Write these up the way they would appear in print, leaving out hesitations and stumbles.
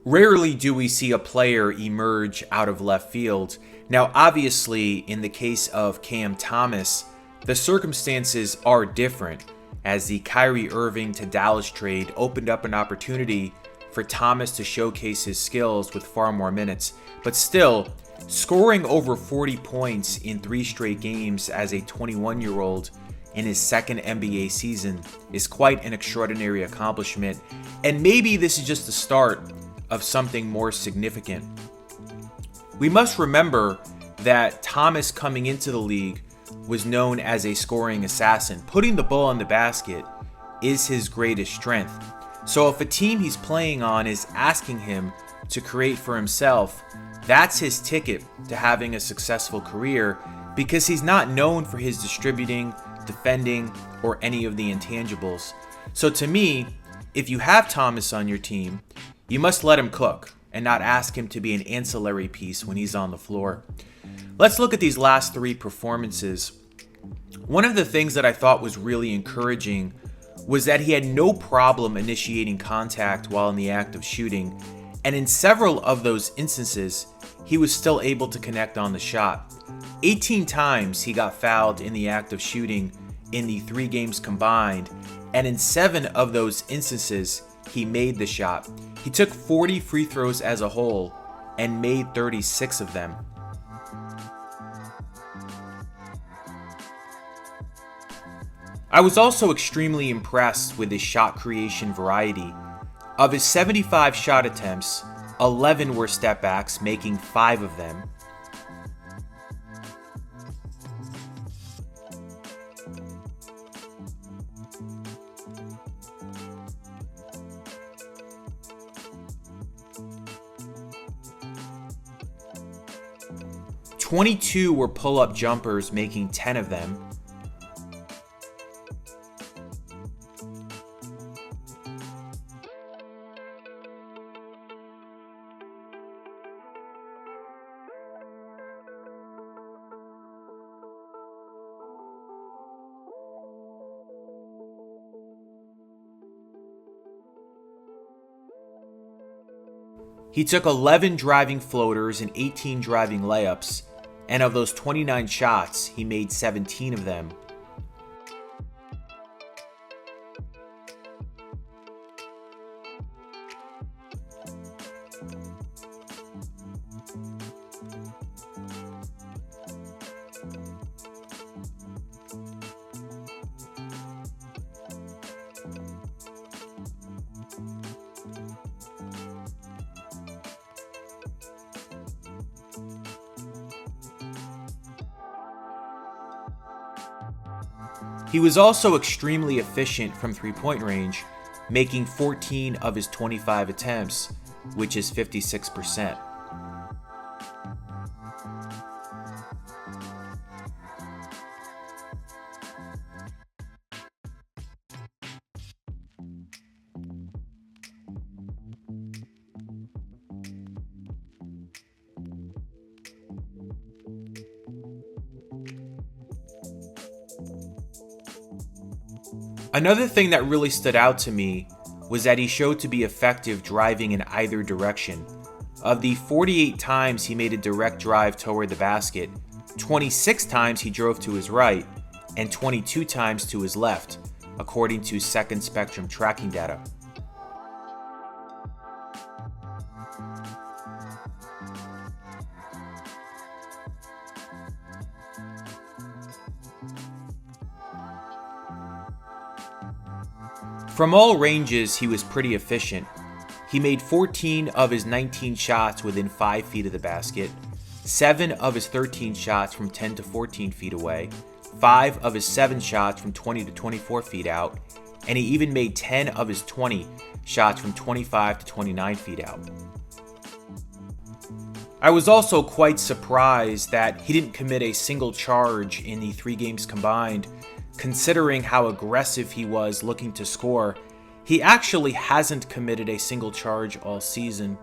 Rarely do we see a player emerge out of left field. Now, obviously, in the case of Cam Thomas, the circumstances are different, as the Kyrie Irving to Dallas trade opened up an opportunity for Thomas to showcase his skills with far more minutes. But still, scoring over 40 points in 3 straight games as a 21-year-old in his second NBA season is quite an extraordinary accomplishment, and maybe this is just the start of something more significant. We must remember that Thomas coming into the league was known as a scoring assassin. Putting the ball in the basket is his greatest strength. So if a team he's playing on is asking him to create for himself, that's his ticket to having a successful career, because he's not known for his distributing, defending, or any of the intangibles. So to me, if you have Thomas on your team, you must let him cook and not ask him to be an ancillary piece when he's on the floor. Let's look at these last 3 performances. One of the things that I thought was really encouraging was that he had no problem initiating contact while in the act of shooting, and in several of those instances, he was still able to connect on the shot. 18 times he got fouled in the act of shooting in the 3 games combined, and in 7 of those instances, he made the shot. He took 40 free throws as a whole and made 36 of them. I was also extremely impressed with his shot creation variety. Of his 75 shot attempts, 11 were step backs, making 5 of them. "22 were pull-up jumpers, making 10 of them. He took 11 driving floaters and 18 driving layups, and of those 29 shots, he made 17 of them. He was also extremely efficient from three-point range, making 14 of his 25 attempts, which is 56%. Another thing that really stood out to me was that he showed to be effective driving in either direction. Of the 48 times he made a direct drive toward the basket, 26 times he drove to his right, and 22 times to his left, according to Second Spectrum tracking data. From all ranges, he was pretty efficient. He made 14 of his 19 shots within 5 feet of the basket, 7 of his 13 shots from 10 to 14 feet away, 5 of his 7 shots from 20 to 24 feet out, and he even made 10 of his 20 shots from 25 to 29 feet out. I was also quite surprised that he didn't commit a single charge in the 3 games combined. Considering how aggressive he was looking to score, he actually hasn't committed a single charge all season.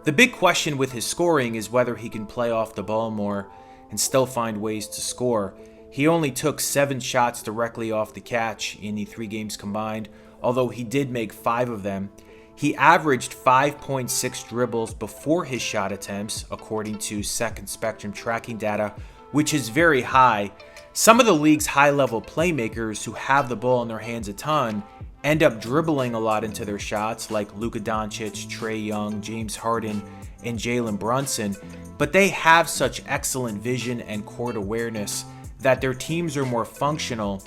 The big question with his scoring is whether he can play off the ball more and still find ways to score. He only took 7 shots directly off the catch in the 3 games combined, although he did make 5 of them. He averaged 5.6 dribbles before his shot attempts, according to Second Spectrum tracking data, which is very high. Some of the league's high-level playmakers who have the ball in their hands a ton end up dribbling a lot into their shots, like Luka Doncic, Trae Young, James Harden, and Jalen Brunson, but they have such excellent vision and court awareness that their teams are more functional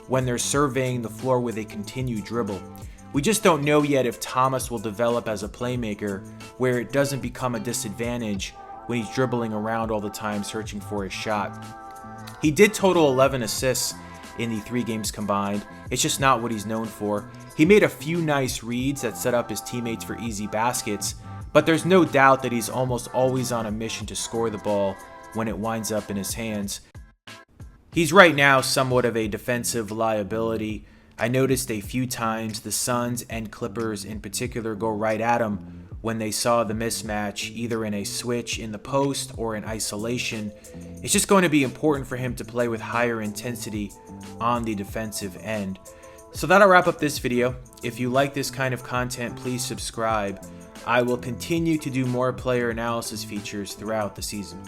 when they're surveying the floor with a continued dribble. We just don't know yet if Thomas will develop as a playmaker where it doesn't become a disadvantage when he's dribbling around all the time searching for his shot. He did total 11 assists in the 3 games combined. It's just not what he's known for. He made a few nice reads that set up his teammates for easy baskets, but there's no doubt that he's almost always on a mission to score the ball when it winds up in his hands. He's right now somewhat of a defensive liability. I noticed a few times the Suns and Clippers in particular go right at him when they saw the mismatch, either in a switch in the post or in isolation. It's just going to be important for him to play with higher intensity on the defensive end. So that'll wrap up this video. If you like this kind of content, please subscribe. I will continue to do more player analysis features throughout the season.